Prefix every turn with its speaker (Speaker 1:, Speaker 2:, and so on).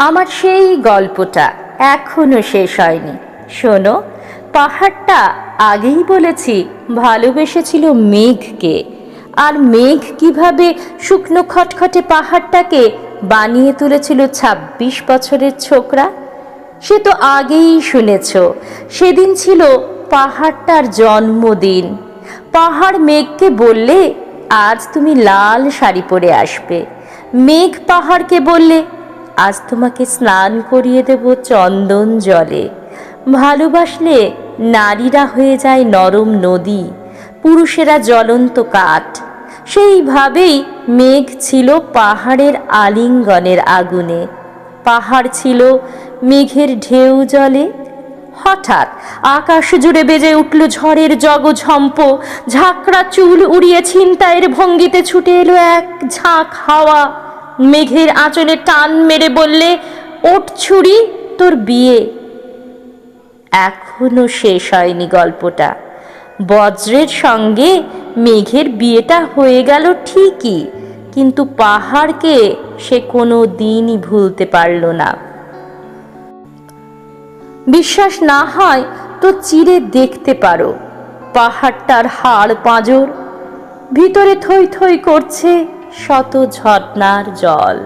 Speaker 1: আমার সেই গল্পটা এখনো শেষ হয়নি। শোনো, পাহাড়টা আগেই বলেছি ভালোবেসেছিল মেঘকে, আর মেঘ কিভাবে শুকনো খটখটে পাহাড়টাকে বানিয়ে তুলেছিল ২৬ বছরের ছোকরা, সে তো আগেই শুনেছ। সেদিন ছিল পাহাড়টার জন্মদিন। পাহাড় মেঘকে বললে, আজ তুমি লাল শাড়ি পরে আসবে। মেঘ পাহাড়কে বললে, আজ তোমাকে স্নান করিয়ে দেব চন্দন জলে। ভালোবাসলে নারীরা হয়ে যায় নরম নদী, পুরুষেরা জ্বলন্ত কাঠ। সেইভাবেই মেঘ ছিল পাহাড়ের আলিঙ্গনের আগুনে, পাহাড় ছিল মেঘের ঢেউ জলে। হঠাৎ আকাশ জুড়ে বেজে উঠল ঝড়ের জগঝম্প। ঝাঁকড়া চুল উড়িয়ে ছিনতাইয়ের ভঙ্গিতে ছুটে এলো এক ঝাঁক হাওয়া। মেঘের আঁচলে টান মেরে বললে, ওঠ ছুরি, তোর বিয়ে। এখনো শেষ হয়নি গল্পটা। বজ্রের সঙ্গে মেঘের বিয়েটা হয়ে গেল ঠিকই, কিন্তু পাহাড়কে সে কোনো দিনই ভুলতে পারল না। বিশ্বাস না হয় তো চিরে দেখতে পারো পাহাড়টার হাড় পাঁজর, ভিতরে থই থই করছে শত ঝর্ণার জল।